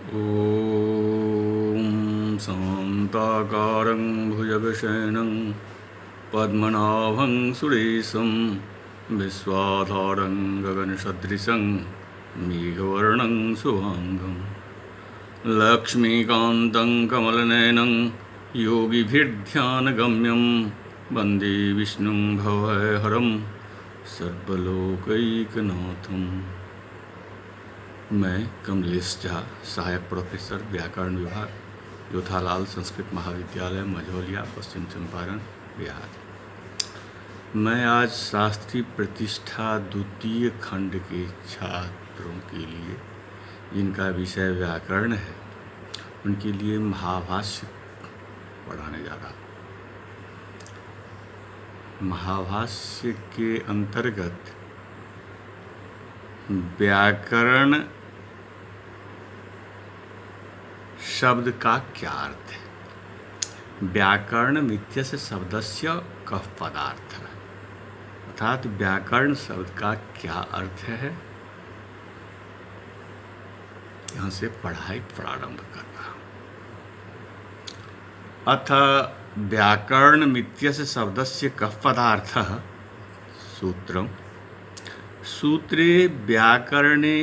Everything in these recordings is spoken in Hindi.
ॐ शान्ताकारं भुजगशयनं पद्मनाभं सुरेशं विश्वाधारं गगनसदृशं मेघवर्णं शुभांगं लक्ष्मीकान्तं कमलनयनं योगिभिर्ध्यानगम्यं वन्दे विष्णुं भवहरं सर्वलोकैकनाथम्। मैं कमलेश झा, सहायक प्रोफेसर व्याकरण विभाग, जोधालाल संस्कृत महाविद्यालय मझौलिया, पश्चिम चंपारण, बिहार। मैं आज शास्त्री प्रतिष्ठा द्वितीय खंड के छात्रों के लिए, जिनका विषय व्याकरण है, उनके लिए महाभाष्य पढ़ाने जा रहा। महाभाष्य के अंतर्गत व्याकरण शब्द का क्या अर्थ है। व्याकरण मित्यस्य शब्दस्य कः पदार्थः, अर्थात व्याकरण शब्द का क्या अर्थ है, यहाँ से पढ़ाई प्रारंभ करना। अथ व्याकरण मित्यस्य शब्दस्य कः पदार्थः सूत्रम्। सूत्रे व्याकरणे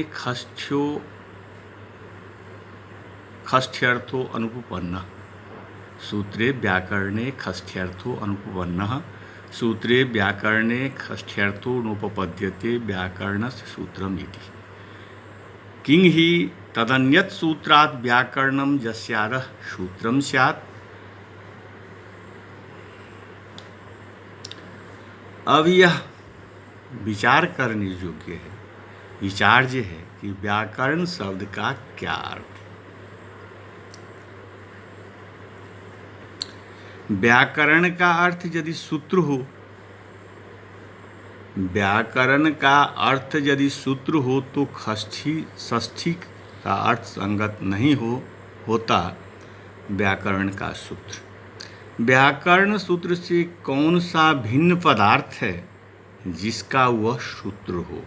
षष्ठ्यर्थो अनुपपन्नः। सूत्रे व्याकरणे षष्ठ्यर्थो अनुपपन्नः। सूत्रे व्याकरणे षष्ठ्यर्थो नोपपद्यते व्याकरणस्य सूत्रम् इति। किं हि तदन्यत् सूत्रात् व्याकरणं यस्यादः सूत्रं स्यात्। अब यह विचार करने योग्य है, विचार्य है कि व्याकरण शब्द का क्या अर्थ है। व्याकरण का अर्थ यदि सूत्र हो, व्याकरण का अर्थ यदि सूत्र हो तो षष्ठी का अर्थ संगत नहीं होता व्याकरण का सूत्र। व्याकरण सूत्र से कौन सा भिन्न पदार्थ है जिसका वह सूत्र हो।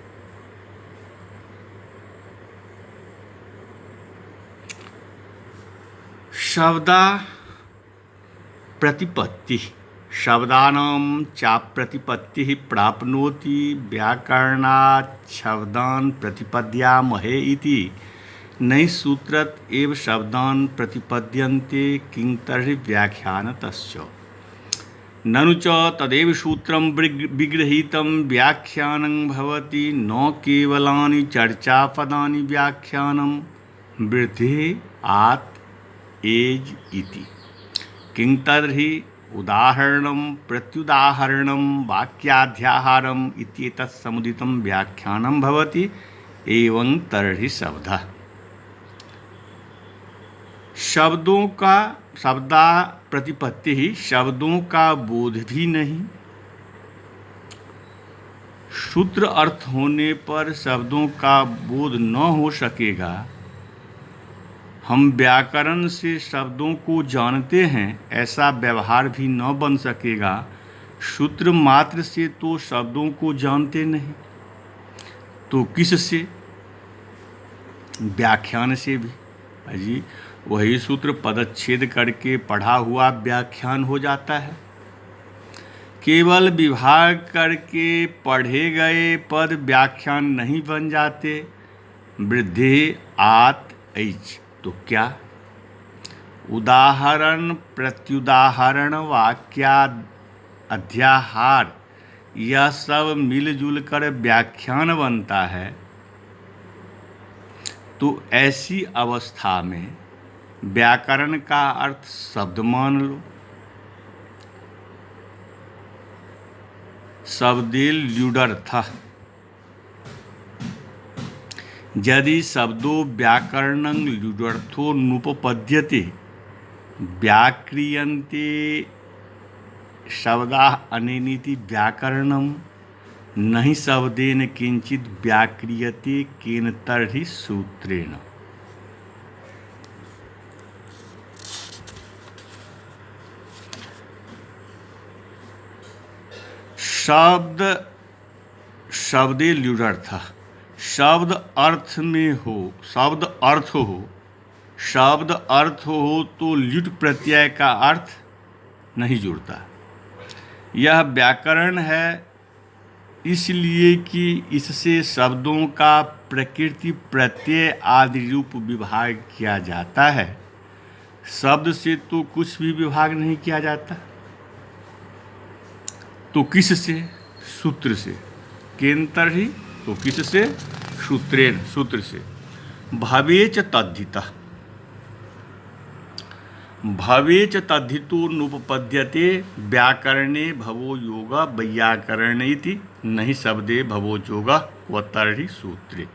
शब्दा प्रतिपत्ति, शब्दानां चाप्रतिपत्तिः प्राप्नोति व्याकरणात् शब्दान् प्रतिपद्यामहे इति। नहि सूत्रत एव शब्दान् प्रतिपद्यन्ते किं तर्हि व्याख्यानतश्च। ननु च तदेव सूत्रं विगृहीतं व्याख्यानं भवति, न केवलानि चर्चापदानि व्याख्यानं वृद्धि आत् एज इति। किं तर्हि उदाहरणं प्रत्युदाहरणं वाक्याध्याहारम् इत्येतत् समुदितं व्याख्यानं भवति। एवं तर्हि शब्दः। शब्दा प्रतिपत्ति ही, शब्दों का बोध भी नहीं। सूत्र अर्थ होने पर शब्दों का बोध न हो सकेगा। हम व्याकरण से शब्दों को जानते हैं, ऐसा व्यवहार भी न बन सकेगा। सूत्र मात्र से तो शब्दों को जानते नहीं, तो किस से? व्याख्यान से भी। अजी वही सूत्र पदच्छेद करके पढ़ा हुआ व्याख्यान हो जाता है। केवल विभाग करके पढ़े गए पद व्याख्यान नहीं बन जाते। वृद्धि आत ऐच तो क्या? उदाहरण प्रत्युदाहरण वाक्याध्याहार यह सब मिलजुल कर व्याख्यान बनता है। तो ऐसी अवस्था में व्याकरण का अर्थ शब्द मान लो। शब्दे ल्युडर्थः। यदि शब्दो व्याकरणं ल्युडर्थो नुपपद्यते व्याक्रियन्ते शब्दाः अनेनिति व्याकरणं नहि शब्देन किंचित व्याक्रियते केन तर्हि सूत्रेण। शब्दे ल्युडर्थः। शब्द अर्थ में हो, शब्द अर्थ हो, शब्द अर्थ हो तो ल्युट प्रत्यय का अर्थ नहीं जुड़ता। यह व्याकरण है इसलिए कि इससे शब्दों का प्रकृति प्रत्यय आदि रूप विभाग किया जाता है। शब्द से तो कुछ भी विभाग नहीं किया जाता, तो किस से? सूत्र से। केंतर्हि, तो किस से? सूत्रेण, सूत्र से। भवेच तद्धितः, भवेच तद्धितो नुपपद्यते व्याकरणे भवो योग वैयाकरण इति नहि शब्दे भवो योग क्वतर्हि सूत्रे।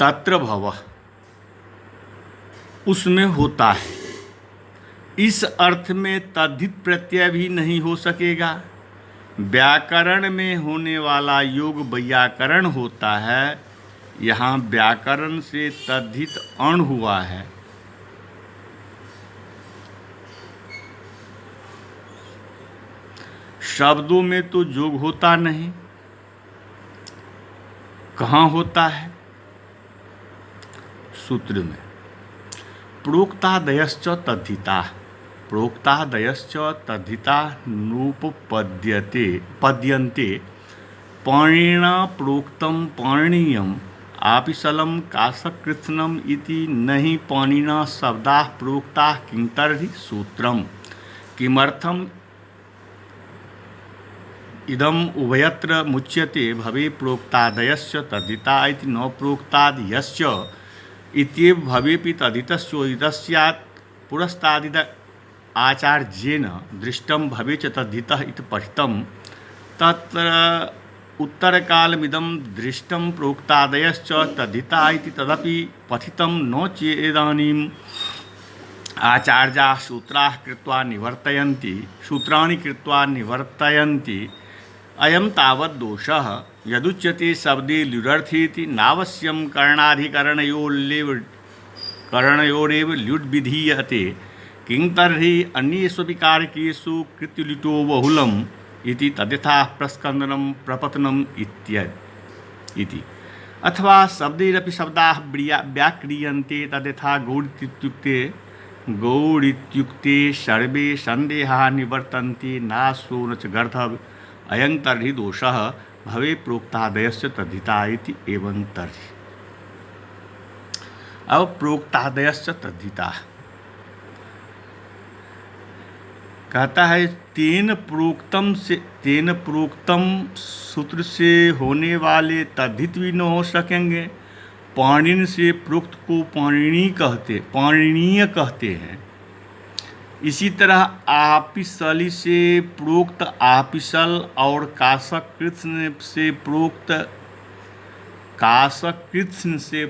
तत्र भव, उसमें होता है। इस अर्थ में तद्धित प्रत्यय भी नहीं हो सकेगा। व्याकरण में होने वाला योग वैयाकरण होता है। यहाँ व्याकरण से तद्धित अण हुआ है। शब्दों में तो जोग होता नहीं, कहाँ होता है? सूत्र में। प्रोक्तादयश्च तद्धिता, प्रोक्तादयश्च तद्धिता नूपपद्यते पद्यन्ते पाणिना प्रोक्तं पाणिनीयम् आपिशलं काशकृत्स्नम् इति नहि पाणिना शब्दाः प्रोक्ताः किंतर्हि सूत्रम्। किमर्थम् इदम उभयत्र मुच्यते भवे प्रोक्तादयश्च तद्धिता इति न प्रोक्तादयश्च इत्येव भवेपि तद्धितस्योदितस्यात् पुरस्तादित आचार्येण दृष्टं भवे च तद्धितः इति पठितं। तत्र उत्तरकालमिदं दृष्टं प्रोक्तादयश्च तद्धिता इति तदपि पठितं न चेदानीम् आचार्याः सूत्राः कृत्वा निवर्तयन्ति, सूत्राणि कृत्वा निवर्तयन्ति। अयं तावत् दोषः यदुच्यते शब्दे ल्युडर्थेति नावश्यं करणयोरेव ल्युड् विधीयते। किंतर्हि अन्येष्वपि कारकेषु कृत्युलिटो बहुलम् इति तद्यथा प्रस्कन्दनं प्रपतनम् इति। अथवा शब्दैरपि शब्दाः व्याक्रियन्ते तद्यथा गौडित्युक्ते सर्वे संदेहाः निवर्तन्ते नासो न च गर्थः। अयं तर्हि दोषः भवे प्रोक्तादयश्च तद्धिता इति एवं तर्हि। अब प्रोक्तादयश्च तद्धिता कहता है तेन प्रोक्तम सूत्र से होने वाले तद्धित भी न हो सकेंगे। पाणिन से प्रोक्त को पाणिनीय कहते हैं। इसी तरह आपिशली से प्रोक्त आपिशल और काशकृत्स्न से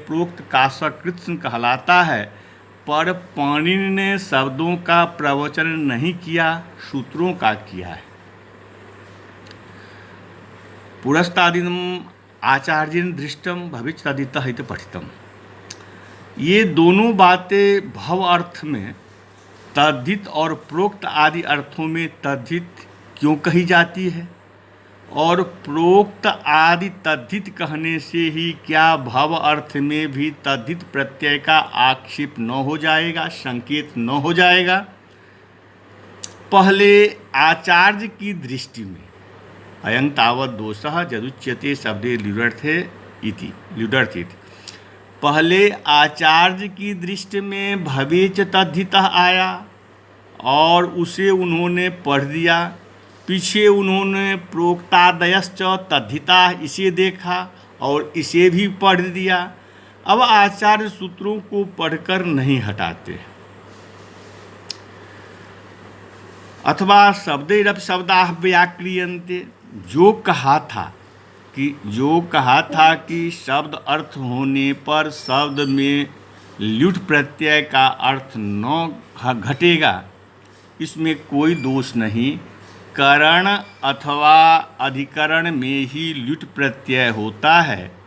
प्रोक्त काशकृत्स्न कहलाता है। पर पाणिनि ने शब्दों का प्रवचन नहीं किया, सूत्रों का किया है। पुरस्तादिनम आचार्येण दृष्टम भवेत् तद्धितः इति पठितम। ये दोनों बातें भव अर्थ में तद्धित और प्रोक्त आदि अर्थों में तद्धित क्यों कही जाती है, और प्रोक्त आदि तद्धित कहने से ही क्या भव अर्थ में भी तद्धित प्रत्यय का आक्षेप न हो जाएगा, संकेत न हो जाएगा? पहले आचार्य की दृष्टि में अयं तावत् दोषः यदुच्यते शब्दे ल्युडर्थेति। पहले आचार्य की दृष्टि में भवेच तद्धितः आया और उसे उन्होंने पढ़ दिया। पीछे उन्होंने प्रोक्तादयश्च तद्धिता इसे देखा और इसे भी पढ़ दिया। अब आचार्य सूत्रों को पढ़कर नहीं हटाते। अथवा शब्दैरपि शब्दाः व्याक्रियन्ते, जो कहा था कि शब्द अर्थ होने पर शब्द में ल्युट् प्रत्यय का अर्थ न घटेगा, इसमें कोई दोष नहीं। करण अथवा अधिकरण में ही ल्युट् प्रत्यय होता है।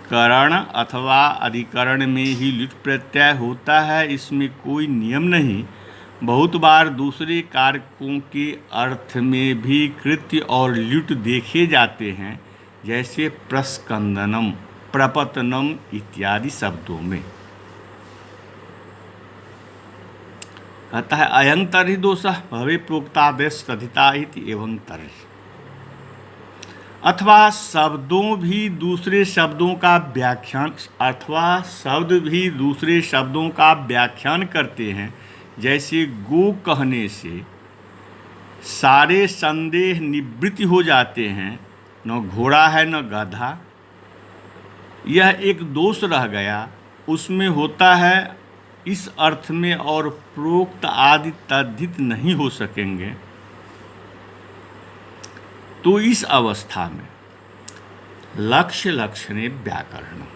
करण अथवा अधिकरण में ही ल्युट् प्रत्यय होता है, इसमें कोई नियम नहीं। बहुत बार दूसरे कारकों के अर्थ में भी कृत्य और ल्युट् देखे जाते हैं, जैसे प्रस्कंदनम प्रपतनम इत्यादि शब्दों में। कहता है अयं तर्हि दोषः भवे प्रोक्तादेश तथिता इति एवं तर्हि। अथवा शब्दों भी दूसरे शब्दों का व्याख्यान शब्द भी दूसरे शब्दों का व्याख्यान करते हैं। जैसे गो कहने से सारे संदेह निवृत्त हो जाते हैं, न घोड़ा है न गधा। यह एक दोष रह गया, उसमें होता है इस अर्थ में और प्रोक्त आदि तद्धित नहीं हो सकेंगे। तो इस अवस्था में लक्ष्य लक्षणे व्याकरणम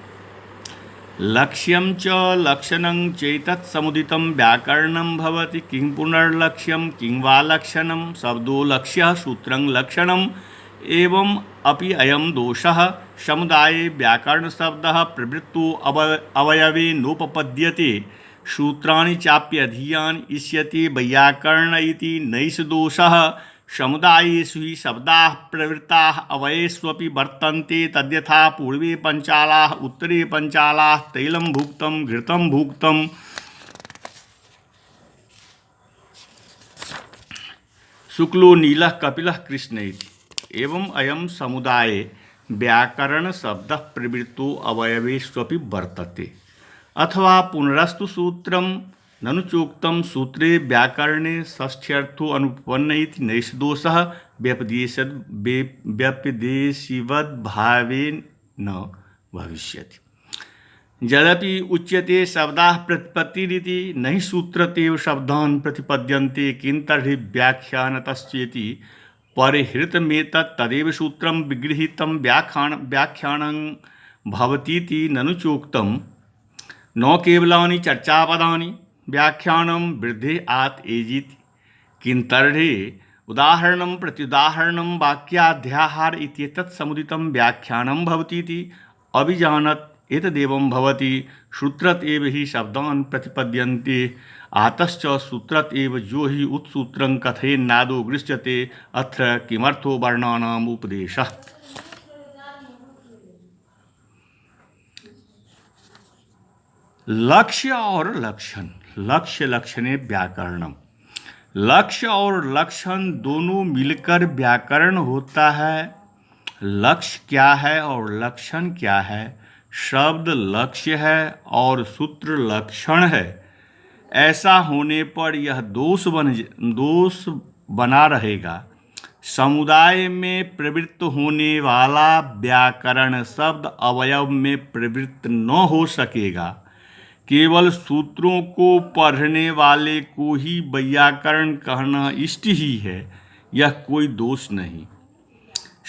लक्ष्यं च लक्षणं चैतत् समुदितं व्याकरणं भवति। किं पुनर्लक्ष्यं किं वा लक्षणं शब्दो लक्ष्यः सूत्रं लक्षणम् एवं अपि अयं दोषः समुदाये व्याकरण शब्दः प्रवृत्तो अवयवे नोपपद्यते सूत्राणि चाप्यधीयानि इष्यते वैयाकरण इति नैष दोषः। समुदायेषु हि शब्दाः प्रवृत्ताः अवयेष्वपि वर्तन्ते तद्यथा पूर्वे पंचालाः उत्तरे पंचालाः तैलं भुक्तं घृतं भुक्तं शुक्लो नीलः कपिलः कृष्ण इति। एवं अयं समुदाये व्याकरण शब्दः प्रवृत्तो अवयवेष्वपि वर्तते। अथवा पुनरस्तु सूत्रं ननु चोक्तं सूत्रे व्याकरणे षष्ठ्यर्थो अनुपन्न इति नैष दोषः व्यपदेशिवद्भावेन न भविष्यति। यद्यपि उच्यते शब्दाः प्रतिपत्तिरिति नहि सूत्रतेव शब्दान् प्रतिपद्यन्ते किं तर्हि व्याख्यानतश्चेति परिहृतमेतत् तदेव सूत्रं विगृहीतं व्याख्यानं भवतीति ननु चोक्तं न केवलानि चर्चापदानि व्याख्यानं वृद्धे आत् एजिति। किं तर्हि उदाहरणं प्रत्युदाहरणं वाक्याध्याहार इत्येतत् समुदितं व्याख्यानं भवतीति अभिजानत् एतदेवं भवति। सूत्रत एव हि शब्दान् प्रतिपद्यन्ते आतश्च सूत्रत एव जो हि उत्सूत्रं कथयेन्नादौ गृह्यते अत्र किमर्थो वर्णानाम् उपदेशः। लक्ष्य और लक्षण लक्ष्य लक्षणे व्याकरणम लक्ष्य और लक्षण दोनों मिलकर व्याकरण होता है। लक्ष्य क्या है और लक्षण क्या है? शब्द लक्ष्य है और सूत्र लक्षण है। ऐसा होने पर यह दोष बना रहेगा। समुदाय में प्रवृत्त होने वाला व्याकरण शब्द अवयव में प्रवृत्त न हो सकेगा। केवल सूत्रों को पढ़ने वाले को ही वैयाकरण कहना इष्ट ही है, यह कोई दोष नहीं।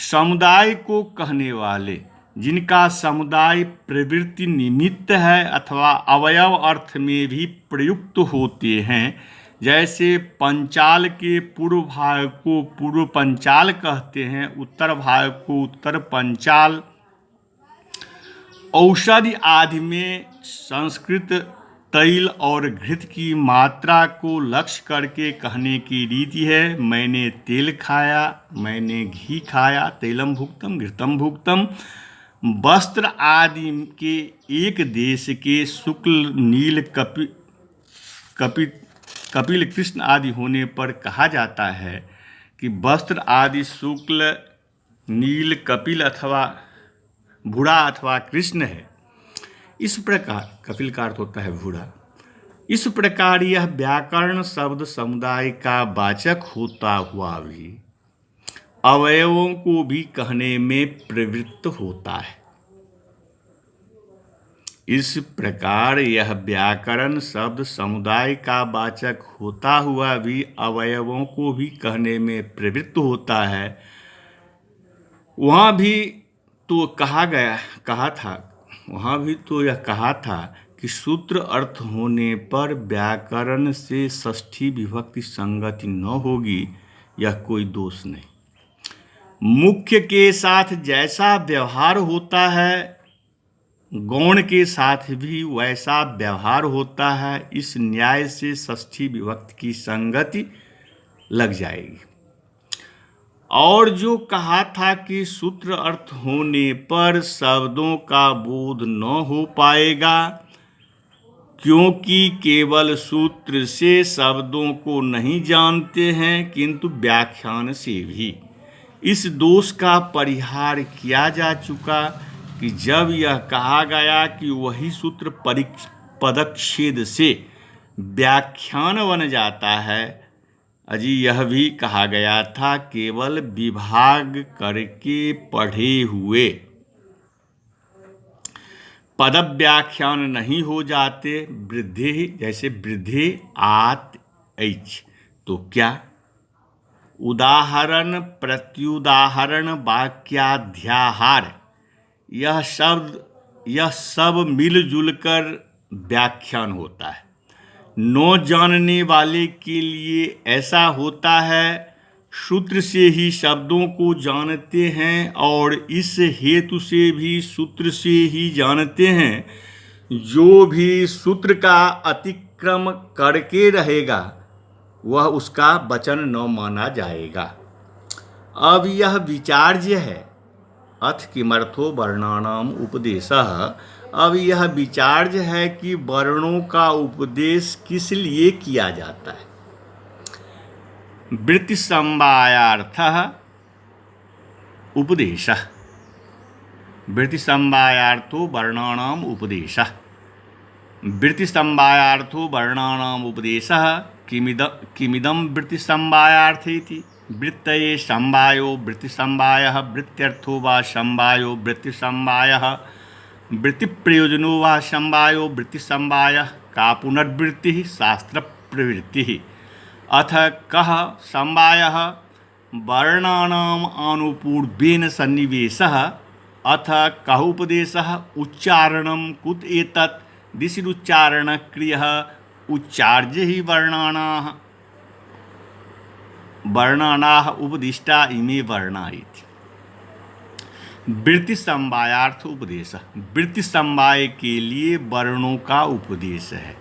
समुदाय को कहने वाले जिनका समुदाय प्रवृत्ति निमित्त है अथवा अवयव अर्थ में भी प्रयुक्त होते हैं, जैसे पंचाल के पूर्व भाग को पूर्व पंचाल कहते हैं, उत्तर भाग को उत्तर पंचाल। औषधि आदि में संस्कृत तैल और घृत की मात्रा को लक्ष्य करके कहने की रीति है। मैंने तेल खाया, मैंने घी खाया, तैलम भुक्तम घृतम भुक्तम। वस्त्र आदि के एक देश के शुक्ल नील कपिल कृष्ण आदि होने पर कहा जाता है कि वस्त्र आदि शुक्ल नील कपिल अथवा भूरा अथवा कृष्ण है। इस प्रकार कपिल का अर्थ होता है भूरा। इस प्रकार यह व्याकरण शब्द समुदाय का वाचक होता हुआ भी अवयवों को भी कहने में प्रवृत्त होता है। इस प्रकार यह व्याकरण शब्द समुदाय का वाचक होता हुआ भी अवयवों को भी कहने में प्रवृत्त होता है। वहाँ भी तो यह कहा था कि सूत्र अर्थ होने पर व्याकरण से षष्ठी विभक्ति संगति न होगी, यह कोई दोष नहीं। मुख्य के साथ जैसा व्यवहार होता है, गौण के साथ भी वैसा व्यवहार होता है। इस न्याय से षष्ठी विभक्ति की संगति लग जाएगी। और जो कहा था कि सूत्र अर्थ होने पर शब्दों का बोध न हो पाएगा, क्योंकि केवल सूत्र से शब्दों को नहीं जानते हैं किंतु व्याख्यान से भी। इस दोष का परिहार किया जा चुका कि जब यह कहा गया कि वही सूत्र पदच्छेद से व्याख्यान बन जाता है, अजी यह भी कहा गया था केवल विभाग करके पढ़े हुए पद व्याख्यान नहीं हो जाते। वृद्धि जैसे वृद्धि आत एच, तो क्या उदाहरण प्रत्युदाहरण वाक्याध्याहार यह सब मिलजुल कर व्याख्यान होता है। न जानने वाले के लिए ऐसा होता है, सूत्र से ही शब्दों को जानते हैं और इस हेतु से भी सूत्र से ही जानते हैं। जो भी सूत्र का अतिक्रम करके रहेगा वह उसका वचन न माना जाएगा। अब यह विचार्य है, अथ किमर्थो वर्णानाम उपदेशः। अब यह विचार्य है कि वर्णों का उपदेश किस लिए किया जाता है। वृत्ति समवायार्थः उपदेशः। वृत्ति समवायार्थो वर्णानाम उपदेशः। वृत्ति समवायार्थो वर्णानाम उपदेशः किमिदं वृत्ति समवायार्थेति। वृत्तये समवायो वृत्ति समवायः, वृत्त्यर्थो वा समवायो वृत्ति समवायः, वृत्ति प्रयोजनो वा समवायो वृत्ति समवायः। का पुनर्वृत्तिः शास्त्र प्रवृत्तिः। अथ कः समवायः वर्णानाम् अनुपूर्वेन सन्निवेशः। अथ कः उपदेशः उच्चारणं कुत एतत् दिशिरुच्चारणक्रियः उच्चार्य ही वर्णानाः उपदिष्टा इमे वर्णा इति। वृत्ति समवायार्थ उपदेश। वृत्ति समवाय के लिए वर्णों का उपदेश है।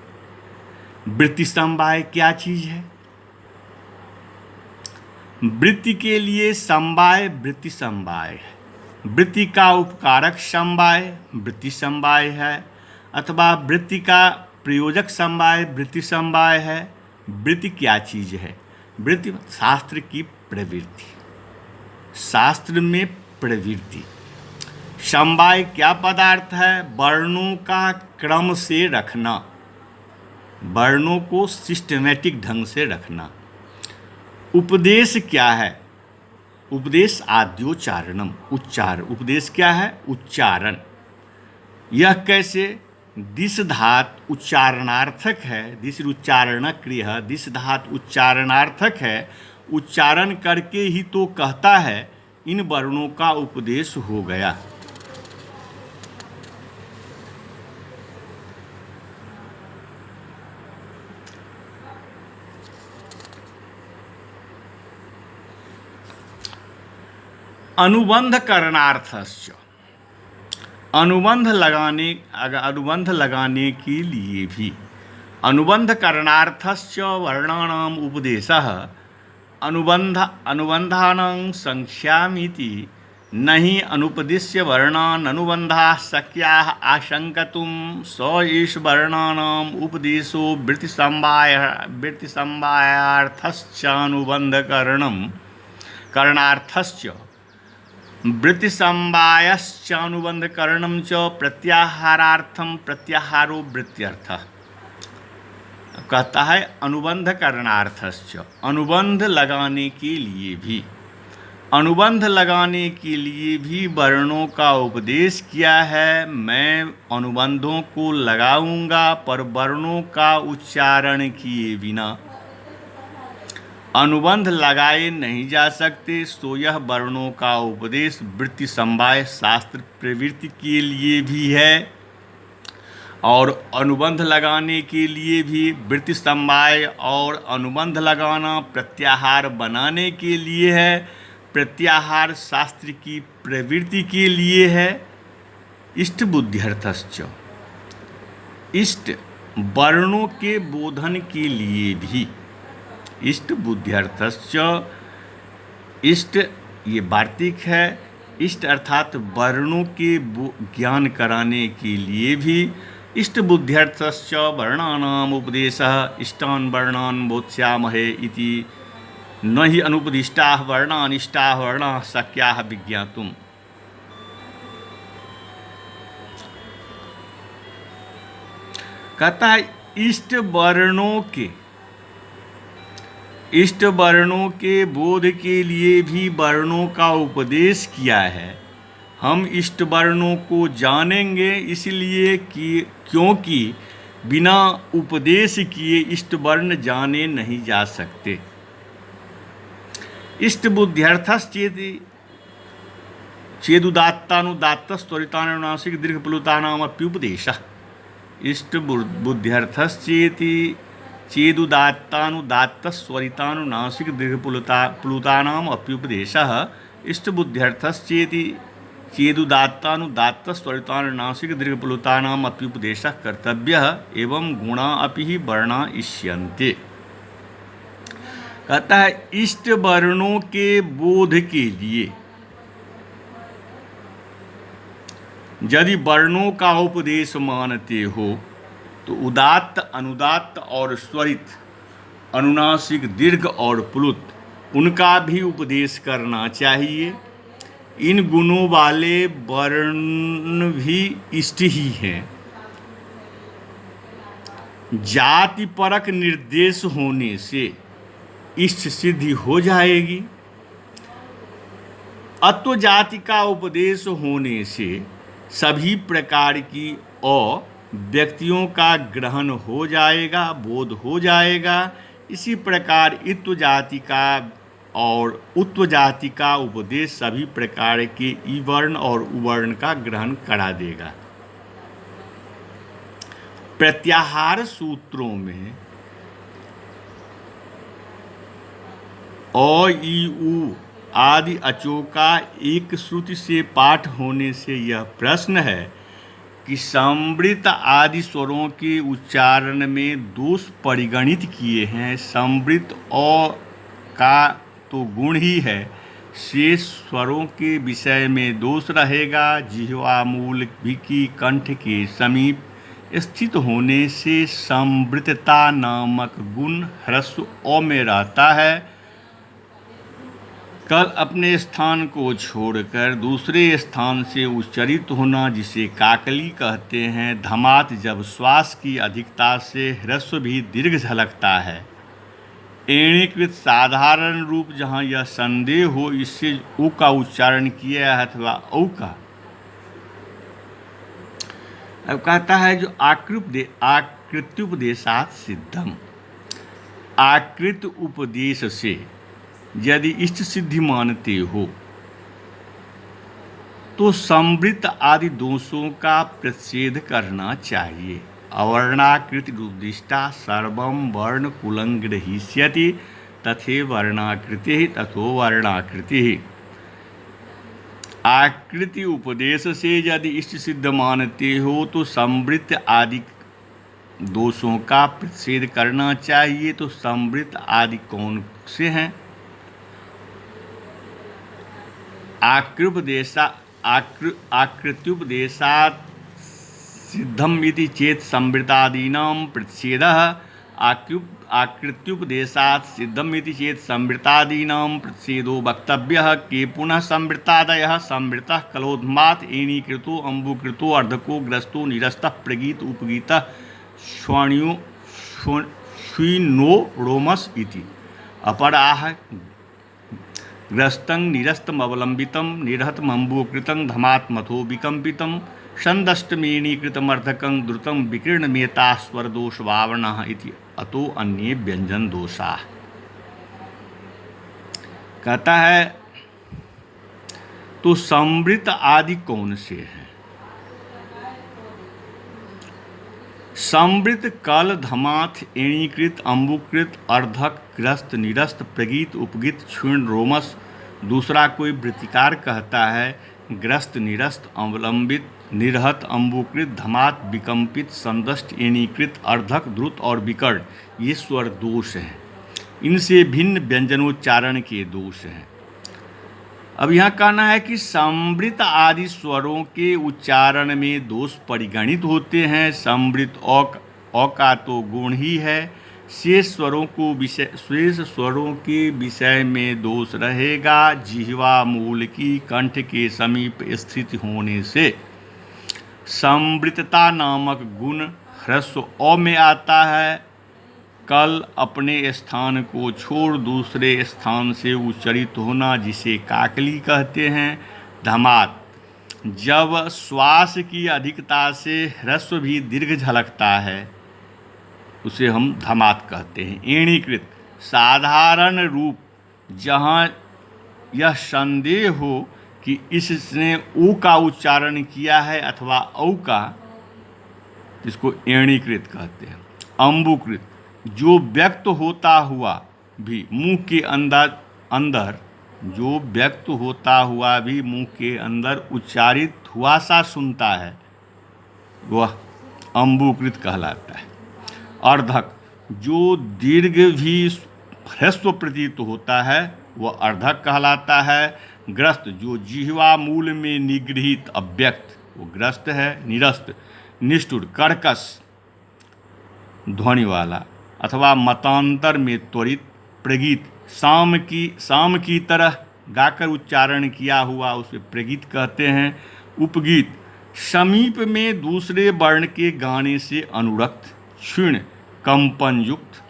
वृत्ति समवाय क्या चीज है? वृत्ति के लिए समवाय वृत्ति समवाय है। वृत्ति का उपकारक समवाय वृत्ति समवाय है, अथवा वृत्ति का प्रयोजक समवाय वृत्ति समवाय है। वृत्ति क्या चीज है? वृत्ति शास्त्र की प्रवृत्ति, शास्त्र में प्रवृत्ति। समवाय क्या पदार्थ है? वर्णों का क्रम से रखना, वर्णों को सिस्टमेटिक ढंग से रखना। उपदेश क्या है? उपदेश आद्योच्चारणम, उच्चार। उपदेश क्या है? उच्चारण। यह कैसे? दिस धात उच्चारणार्थक है। दिस उच्चारण क्रिय, दिस धात उच्चारणार्थक है। उच्चारण करके ही तो कहता है इन वर्णों का उपदेश हो गया। अनुबंध करणार्थस्य। अनुबंध लगाने के लिए भी। अनुबंध करणार्थस्य वर्णानाम उपदेशः अनुबंधानां संख्यामिति नहि अनुपदिश्य वर्णान् अनुबंधाः शक्याः आशंकतुं स एष वर्णानाम् उपदेशो वृत्तिसमवायार्थश्चानुबंधकरणं वृत्तिसमवायश्चानुबंधकरणं च प्रत्याहारार्थं प्रत्याहारो वृत्त्यर्थः। कहता है अनुबंध करणार्थश्च, अनुबंध लगाने के लिए भी। अनुबंध लगाने के लिए भी वर्णों का उपदेश किया है। मैं अनुबंधों को लगाऊंगा पर वर्णों का उच्चारण किए बिना अनुबंध लगाए नहीं जा सकते। सो यह वर्णों का उपदेश वृत्ति समवाय शास्त्र प्रवृत्ति के लिए भी है और अनुबंध लगाने के लिए भी। वृत्ति समवाय और अनुबंध लगाना प्रत्याहार बनाने के लिए है। प्रत्याहार शास्त्र की प्रवृत्ति के लिए है। इष्ट बुद्ध्यर्थश्च, इष्ट वर्णों के बोधन के लिए भी। इष्ट बुद्ध्यर्थश्च इष्ट ये वार्तिक है। इष्ट अर्थात वर्णों के ज्ञान कराने के लिए भी इष्ट बुद्ध्यर्थश्च वर्णानाम उपदेशः इष्टान् वर्णान् बोध्यामहे इति न हि अनुपदिष्टाः वर्णानिष्टाः वर्णाः शक्याः विज्ञातुम्। कहता है इष्ट वर्णों के बोध के लिए भी वर्णों का उपदेश किया है। हम इष्ट वर्णों को जानेंगे इसलिए कि क्योंकि बिना उपदेश किए इष्ट वर्ण जाने नहीं जा सकते। इष्ट बुद्ध्यर्थश्चेति चेदुदात्तानुदात्तस्त्वरितानुनासिक दीर्घप्लुतानामप्युपदेशः। इष्ट बुद्ध्यर्थश्चेति चेदुदात्तानुदात्तस्वरितानुनासिक दीर्घप्लुतानाम अप्युपदेशः। इष्ट बुद्ध्यर्थश्चेति चेदुदात्तानुदात्तस्वरितानुनासिक दीर्घप्लुतानाम अप्युपदेशः कर्तव्यः एवं गुणा अपि हि वर्णा इष्यन्ते। कहता है इष्ट वर्णों के बोध के लिए यदि वर्णों का उपदेश मानते हो तो उदात्त, अनुदात्त और स्वरित, अनुनासिक, दीर्घ और प्लुत उनका भी उपदेश करना चाहिए। इन गुणों वाले वर्ण भी इष्ट ही हैं। जाति परक निर्देश होने से इष्ट सिद्धि हो जाएगी। अत्व जाति का उपदेश होने से सभी प्रकार की व्यक्तियों का ग्रहण हो जाएगा, बोध हो जाएगा। इसी प्रकार इत्व जाति का और उत्व जाति का उपदेश सभी प्रकार के ईवर्ण और उवर्ण का ग्रहण करा देगा। प्रत्याहार सूत्रों में अ, ई, उ आदि अचों का एक श्रुति से पाठ होने से यह प्रश्न है कि संवृत आदि स्वरों के उच्चारण में दोष परिगणित किए हैं। संवृत अ का तो गुण ही है, शेष स्वरों के विषय में दोष रहेगा। जिह्वा मूल की कंठ के समीप स्थित होने से संवृतता नामक गुण ह्रस्व अ में रहता है। कल अपने स्थान को छोड़कर दूसरे स्थान से उच्चरित होना जिसे काकली कहते हैं। धमात जब श्वास की अधिकता से ह्रस्व भी दीर्घ झलकता है। एणीकृत साधारण रूप जहाँ यह संदेह हो इससे उ का उच्चारण किया है अथवा औ का। अब कहता है जो आकृत्युपदेशात् सिद्धम, आकृत उपदेश से यदि इष्ट सिद्धि मानते हो तो संवृत आदि दोषों का प्रतिषेध करना चाहिए। अवर्णाकृति उद्दिष्टा सर्वं वर्ण कुलं गृहीष्यति तथे वर्णाकृति तथो वर्णाकृति। आकृति उपदेश से यदि इष्ट सिद्ध मानते हो तो संवृत आदि दोषों का प्रतिषेध करना चाहिए। तो संवृत आदि कौन से हैं? आकृत्युपदेशात् सिद्धम इति चेत संवृतादीनां प्रतिषेधः। आकृत्युपदेशात् सिद्धम इति चेत संवृतादीनां प्रतिषेधो वक्तव्यः। के पुनः संवृतादयः संवृतः कलोधमात् एणीकृतो अम्बुकृतो अर्धको ग्रस्तो निरस्तः प्रगीत उपगीतः श्वीनो रोमस इति। अपराः ग्रस्तं निरस्तमवलम्बितं निरहतमम्बुकृतं धमात्मथो विकम्पितं छन्दष्टमेणीकृतमर्धकं द्रुतं विकीर्णमेता स्वरदोषवावणः इति अतो अन्ये व्यंजन दोषाः। कहता है तो संवृत आदि कौन से हैं? संवृत कल, धमाथ, एणीकृत, अम्बुकृत, अर्धक, ग्रस्त, निरस्त, प्रगीत, उपगीत, क्षीण, रोमस। दूसरा कोई वृत्तिकार कहता है ग्रस्त, निरस्त, अवलंबित, निरहत, अम्बुकृत, धमात, विकम्पित, संदष्ट, एणीकृत, अर्धक, द्रुत और विकर्ण ये स्वर दोष हैं। इनसे भिन्न व्यंजनोच्चारण के दोष हैं। अब यहाँ कहना है कि समृत आदि स्वरों के उच्चारण में दोष परिगणित होते हैं। समृत औ का तो गुण ही है, शेष स्वरों के विषय में दोष रहेगा। जिह्वा मूल की कंठ के समीप स्थित होने से समृतता नामक गुण ह्रस्व अ में आता है। कल अपने स्थान को छोड़ दूसरे स्थान से उच्चरित होना, जिसे काकली कहते हैं। धमात, जब श्वास की अधिकता से ह्रस्व भी दीर्घ झलकता है उसे हम धमात कहते हैं। एणीकृत, साधारण रूप, जहाँ यह संदेह हो कि इसने ओ का उच्चारण किया है अथवा औ का, इसको एणीकृत कहते हैं। अम्बुकृत, जो व्यक्त होता हुआ भी मुंह के अंदर जो व्यक्त होता हुआ भी मुंह के अंदर उच्चारित हुआ सा सुनता है, वह अम्बुकृत कहलाता है। अर्धक, जो दीर्घ भी ह्रस्व प्रतीत होता है, वह अर्धक कहलाता है। ग्रस्त, जो जिह्वा मूल में निगृहित अव्यक्त, वो ग्रस्त है। निरस्त, निष्ठुर, कर्कश ध्वनि वाला अथवा मतांतर में त्वरित। प्रगीत, साम की तरह गाकर उच्चारण किया हुआ उसे प्रगीत कहते हैं। उपगीत, समीप में दूसरे वर्ण के गाने से अनुरक्त। क्षीण, कंपन युक्त।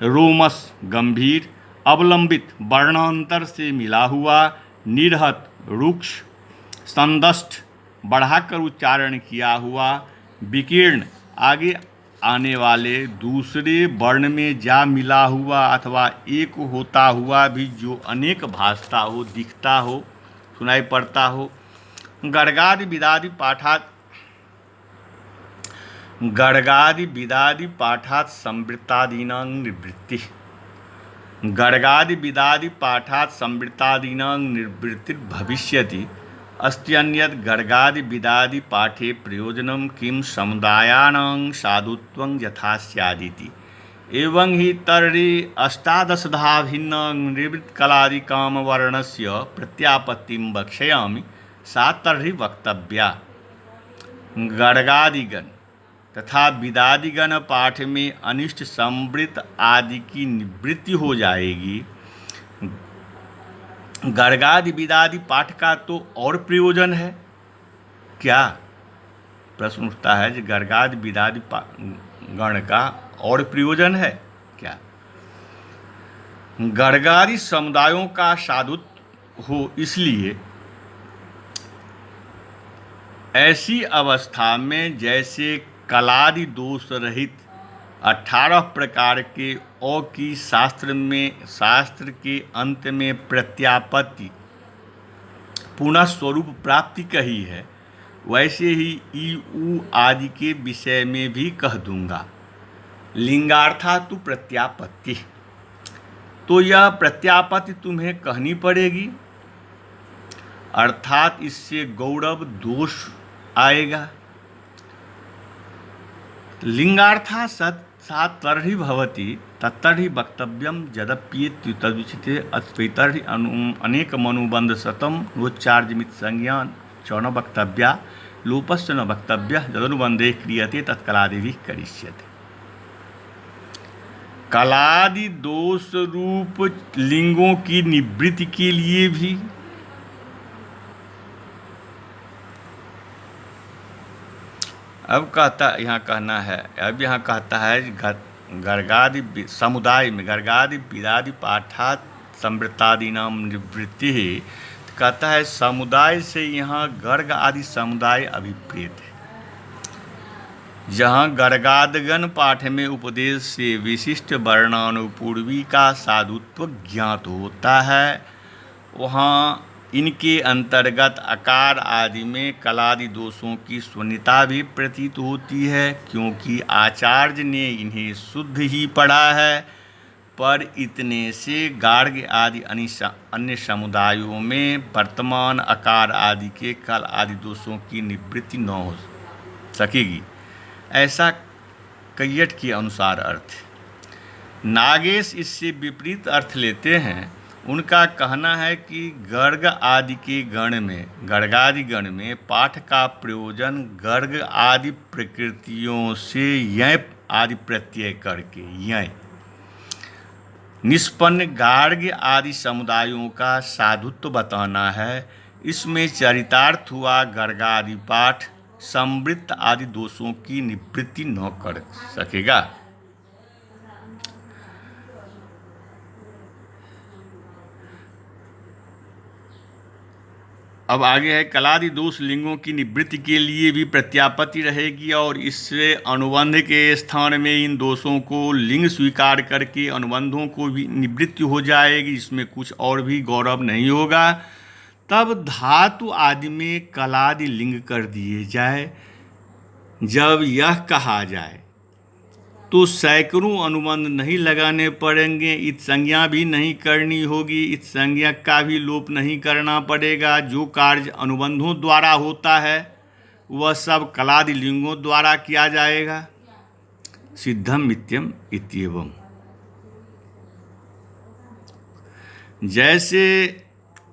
रोमस, गंभीर। अवलंबित, वर्णांतर से मिला हुआ। निरहत, रुक्ष। संदष्ट, बढ़ाकर उच्चारण किया हुआ। विकीर्ण, आगे आने वाले दूसरे वर्ण में जा मिला हुआ अथवा एक होता हुआ भी जो अनेक भासता हो, दिखता हो, सुनाई पड़ता हो। गर्गादि विदादि पाठात् संवृत्तादीनां निवृत्ति। गर्गादि विदादि पाठात् संवृत्तादीनां निवृत्तिर्भविष्यति। अस्त्यन्यत् गर्गादि विदादि पाठे प्रयोजनं किं समुदायानां साधुत्वं यथा स्यादिति। एवं हि तर्हि अष्टादशधा भिन्नं निवृत्तकलादिकां वर्णस्य प्रत्यापत्तिं वक्ष्यामि, सा तर्हि वक्तव्या। गर्गादिगण तथा विदादिगण पाठ में अनिष्ट संवृत्त आदि की निवृत्ति हो जाएगी। गर्गादि विदादि पाठ का तो और प्रयोजन है क्या? प्रश्न उठता है कि गर्गादि विदादि गण का और प्रयोजन है क्या? गर्गादि समुदायों का साधुत्व हो, इसलिए ऐसी अवस्था में जैसे कलादि दोष रहित 18 प्रकार के औ की शास्त्र के अंत में प्रत्यापत्ति पुनः स्वरूप प्राप्ति कही है, वैसे ही ई उ आदि के विषय में भी कह दूंगा। लिंगार्था तु प्रत्यापत्ति, तो यह प्रत्यापत्ति तुम्हें कहनी पड़ेगी, अर्थात इससे गौरव दोष आएगा। लिंगार्था सा तर्हि भवति तत्तर्हि वक्तव्यं यद्यपि तदुचिते अत्वैतर्हि अनेकमनुबंध शतम नोच्चार्जमित संज्ञान च न वक्तव्या लोपश्च न वक्तव्यः यदनुबंधे क्रियते तत्कलादिभिः करिष्यते। कलादि दोष रूप लिंगों की निवृत्ति के लिए भी अब यहाँ कहता है गर्गादि समुदाय में गर्गादि विदादि पाठात् संवृत्तादीनां निवृत्ति है। कहता है समुदाय से यहाँ गर्ग आदि समुदाय अभिप्रेत है। जहाँ गर्गादगण पाठ में उपदेश से विशिष्ट वर्णानुपूर्वी का साधुत्व ज्ञात होता है, वहाँ इनके अंतर्गत अकार आदि में कलादि दोषों की शून्यता भी प्रतीत होती है, क्योंकि आचार्य ने इन्हें शुद्ध ही पढ़ा है। पर इतने से गार्ग आदि अन्य समुदायों में वर्तमान अकार आदि के कल आदि दोषों की निवृत्ति न हो सकेगी, ऐसा कैयट के अनुसार अर्थ है। नागेश इससे विपरीत अर्थ लेते हैं। उनका कहना है कि गर्ग आदि के गण में, गर्गादि गण में पाठ का प्रयोजन गर्ग आदि प्रकृतियों से यय आदि प्रत्यय करके यय निष्पन्न गार्ग्य आदि समुदायों का साधुत्व बताना है। इसमें चरितार्थ हुआ गर्गादि पाठ संवृत्त आदि दोषों की निवृत्ति न कर सकेगा। अब आगे है, कलादि दोष लिंगों की निवृत्ति के लिए भी प्रत्यापत्ति रहेगी और इससे अनुबंध के स्थान में इन दोषों को लिंग स्वीकार करके अनुबंधों को भी निवृत्ति हो जाएगी। इसमें कुछ और भी गौरव नहीं होगा। तब धातु आदि में कलादि लिंग कर दिए जाए। जब यह कहा जाए तो सैकड़ों अनुबंध नहीं लगाने पड़ेंगे, इत संज्ञा भी नहीं करनी होगी, इत संज्ञा का भी लोप नहीं करना पड़ेगा। जो कार्य अनुबंधों द्वारा होता है वह सब कलादि लिंगों द्वारा किया जाएगा। सिद्धम नित्यम इत्येवम्। जैसे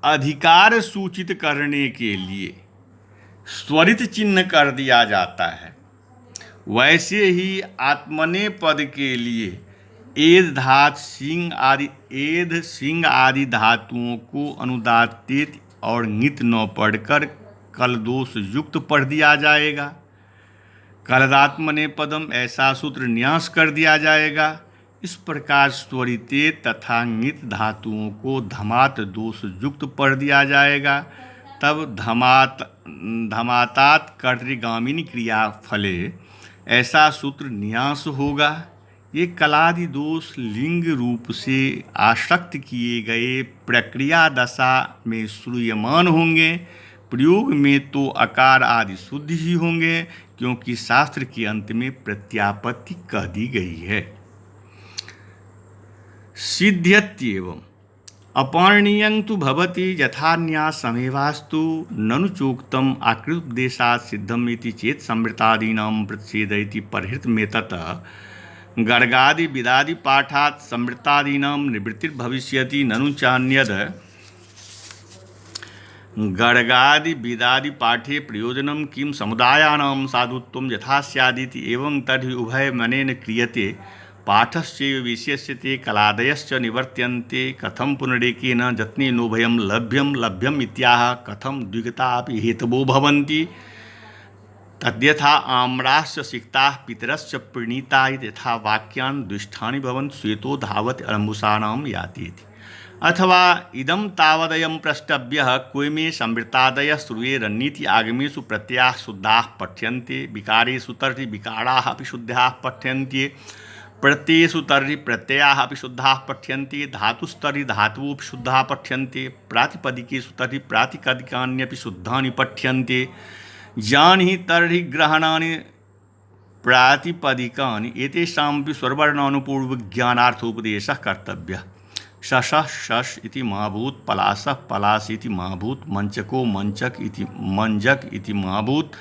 अधिकार सूचित करने के लिए स्वरित चिन्ह कर दिया जाता है, वैसे ही आत्मने पद के लिए एद धात सिंह आदि धातुओं को अनुदात्तित और नित न पढ़कर कल दोष युक्त पढ़ दिया जाएगा। कलदात्मने पदम ऐसा सूत्र न्यास कर दिया जाएगा। इस प्रकार स्वरिते तथा नित धातुओं को धमात दोष युक्त पढ़ दिया जाएगा। तब धमातात कर्तृगामिनी क्रिया फले ऐसा सूत्र न्यास होगा। ये कलादि दोष लिंग रूप से आसक्त किए गए प्रक्रिया दशा में श्रूयमान होंगे। प्रयोग में तो आकार आदि शुद्ध ही होंगे, क्योंकि शास्त्र के अंत में प्रत्यापत्ति कह दी गई है। सिद्ध्यत्येवम् अपरणीयं तु भवति यथान्यासमेवास्तु ननु चोक्तम् आकृतोपदेशात् सिद्धम् इति चेत् संवृत्तादीनां प्रतिषेध इति परहितमेतत् गर्गादि विदादि पाठात् संवृत्तादीनां निवृत्तिर्भविष्यति। ननु चान्यद् गर्गादि विदादि पाठे प्रयोजनं किं समुदायानां साधुत्वं यथा स्यादिति। एवं तर्हि उभयमनेन क्रियते। पाठश्चैव विशेष्यते कलादयश्च निवर्त्यन्ते। कथं पुनरेकेन जत्नेनोभयं लभ्यम् इत्याह कथं द्विगता अपि हेतवो भवन्ति। तद्यथा आम्राश्च सिक्ताः पितरश्च प्रणीता यथा वाक्यान् दुष्टानि भवन्ति श्वेतो धावति अम्बुसानां याति। अथवा इदं तावदयं प्रष्टव्यः क्वमे संवृत्तादयः श्रूयेरन्नीति आगमेषु प्रत्ययाः शुद्धाः पठ्यन्ते। विकारेषु तर्हि विकाराः अपि शुद्धाः पठ्यन्ते। प्रत्ययेषु तर्हि प्रत्ययाः अपि शुद्धाः पठ्यन्ते। धातुस्तर्हि धातवोऽपि शुद्धाः पठ्यन्ते। प्रातिपदिकेषु तर्हि प्रातिपदिकान्यपि शुद्धानि पठ्यन्ते। यानि तर्हि ग्रहणानि प्रातिपदिकानि एतेषामपि स्वरवर्णानुपूर्वज्ञानार्थोपदेशः कर्तव्यः। शशः शश इति महाभूत, पलासः पलास इति महाभूत, मंचको मंचक इति महाभूत।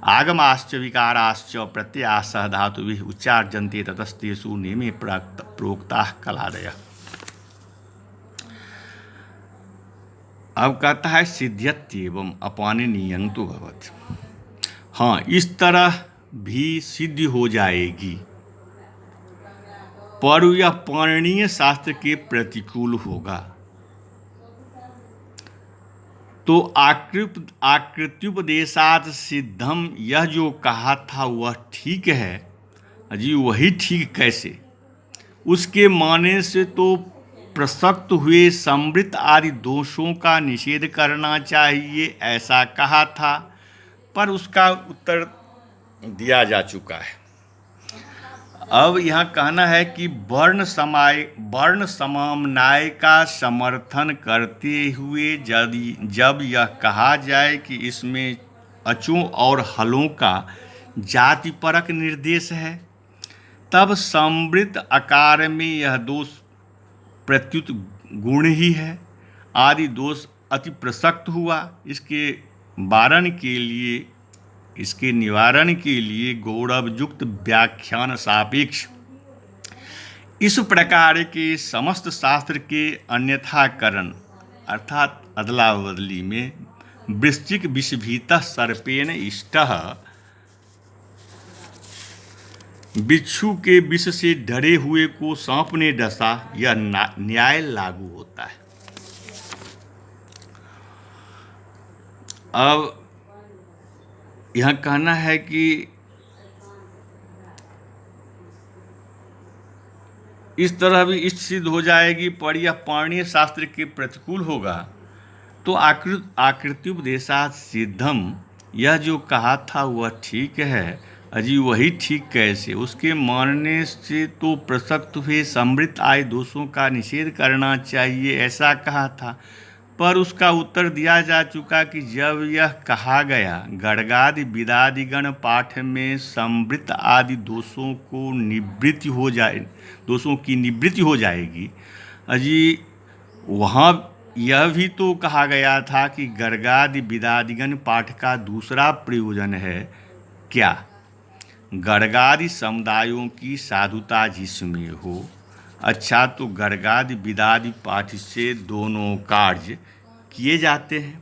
आगमाश्च विकाराश्च प्रत्ययाः धातुभिः उच्चार्यन्ते ततस्तेषु नियमे प्रोक्ताः कलादयः। अब कहता है सिद्ध्यत्येवम् अपरणीयं तु भवति। हाँ, इस तरह भी सिद्धि हो जाएगी, पर यह पाणिनीय शास्त्र के प्रतिकूल होगा। तो आकृत्युपदेशात् सिद्धम, यह जो कहा था वह ठीक है जी। वही ठीक कैसे? उसके माने से तो प्रसक्त हुए संवृत्त आदि दोषों का निषेध करना चाहिए, ऐसा कहा था, पर उसका उत्तर दिया जा चुका है। अब यहाँ कहना है कि वर्ण समामनाय का समर्थन करते हुए जब यह कहा जाए कि इसमें अचों और हलों का जातिपरक निर्देश है, तब संवृत्त आकार में यह दोष प्रत्युत गुण ही है। आदि दोष अति प्रसक्त हुआ। इसके निवारण के लिए गौरवयुक्त व्याख्यान सापेक्ष इस प्रकार के समस्त शास्त्र के अन्यथाकरण अर्थात अदला बदली में वृश्चिक विषभीतः सर्पेण इष्टः, बिच्छू के विष से डरे हुए को सांप ने डसा, यह न्याय लागू होता है। अब यह कहना है कि इस तरह भी इष्ट सिद्ध हो जाएगी, पर यह पाणिनीय शास्त्र के प्रतिकूल होगा। तो आकृत्युपदेशात् सिद्धम, यह जो कहा था वह ठीक है, अजी वही ठीक कैसे? उसके मानने से तो प्रसक्त हुए समृत आय दोषों का निषेध करना चाहिए, ऐसा कहा था। पर उसका उत्तर दिया जा चुका कि जब यह कहा गया गर्गादि विदादिगण पाठ में समृत आदि दोषों की निवृत्ति हो जाएगी, अजी वहाँ यह भी तो कहा गया था कि गर्गादि विदादिगण पाठ का दूसरा प्रयोजन है क्या? गर्गादि समुदायों की साधुता जिसमें हो। अच्छा, तो गर्गादि विदादि पाठ से दोनों कार्य किए जाते हैं,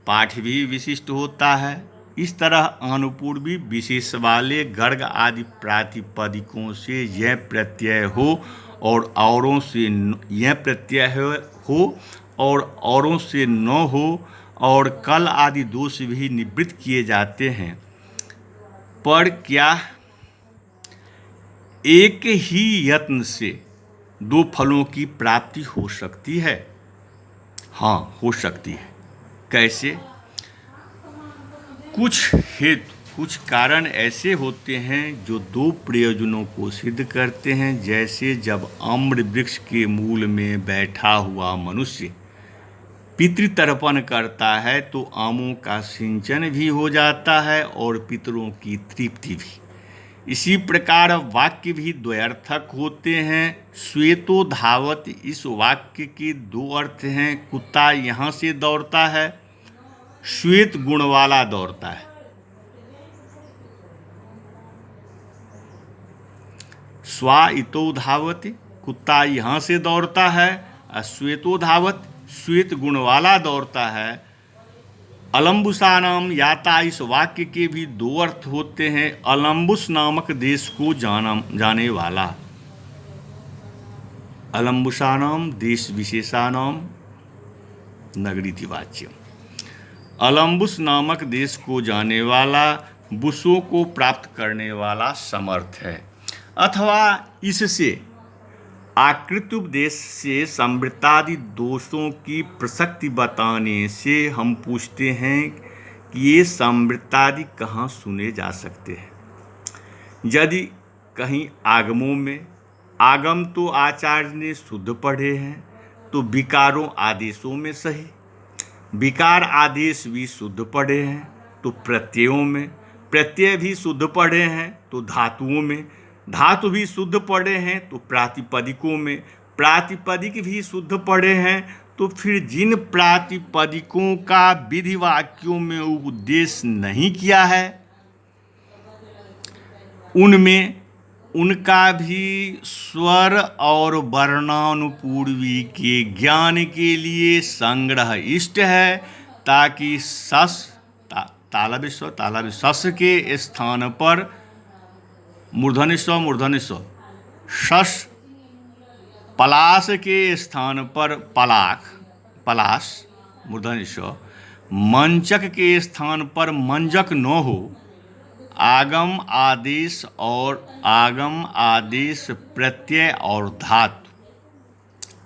पाठ भी विशिष्ट होता है। इस तरह अनुपूर्वी विशेष वाले गर्ग आदि प्रातिपदिकों से यह प्रत्यय हो और औरों से यह प्रत्यय हो और औरों से न हो, और कल आदि दोष भी निवृत्त किए जाते हैं। पर क्या एक ही यत्न से दो फलों की प्राप्ति हो सकती है? हाँ, हो सकती है। कैसे? कुछ कारण ऐसे होते हैं जो दो प्रयोजनों को सिद्ध करते हैं। जैसे जब आम्र वृक्ष के मूल में बैठा हुआ मनुष्य पितृतर्पण करता है तो आमों का सिंचन भी हो जाता है और पितरों की तृप्ति भी। इसी प्रकार वाक्य भी द्वयर्थक होते हैं। श्वेतो धावत, इस वाक्य के दो अर्थ हैं। कुत्ता यहाँ से दौड़ता है, श्वेत गुण वाला दौड़ता है। स्वा इतो धावत, कुत्ता यहाँ से दौड़ता है, श्वेतो धावत, श्वेत गुण वाला दौड़ता है। अलम्बुसानाम याता, इस वाक्य के भी दो अर्थ होते हैं। अलम्बुस नामक देश को जाने वाला। अलम्बुसानाम देश विशेषानाम नगरीति वाच्यम। अलम्बुस नामक देश को जाने वाला, बुसों को प्राप्त करने वाला समर्थ है। अथवा इससे आकृत्युपदेश से समृतादि दोषों की प्रसक्ति बताने से हम पूछते हैं कि ये समृतादि कहाँ सुने जा सकते हैं? यदि कहीं आगमों में, आगम तो आचार्य ने शुद्ध पढ़े हैं तो विकारों आदेशों में सही, विकार आदेश भी शुद्ध पढ़े हैं तो प्रत्ययों में, प्रत्यय भी शुद्ध पढ़े हैं तो धातुओं में, धातु भी शुद्ध पढ़े हैं तो प्रातिपदिकों में, प्रातिपदिक भी शुद्ध पढ़े हैं तो फिर जिन प्रातिपदिकों का विधि वाक्यों में उपदेश नहीं किया है उनमें उनका भी स्वर और वर्णानुपूर्वी के ज्ञान के लिए संग्रह इष्ट है, ताकि तालव्य सस के स्थान पर मूर्धन्य स्व, शश पलाश के स्थान पर पलाश मूर्धन्य स्व, मंचक के स्थान पर मंजक न हो। आगम आदेश प्रत्यय और धातु,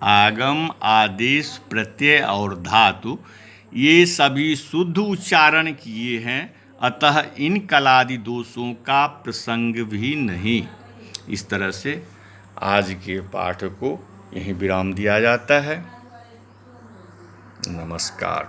आगम आदेश प्रत्यय और धातु ये सभी शुद्ध उच्चारण किए हैं, अतः इन कलादि दोषों का प्रसंग भी नहीं। इस तरह से आज के पाठ को यहीं विराम दिया जाता है। नमस्कार।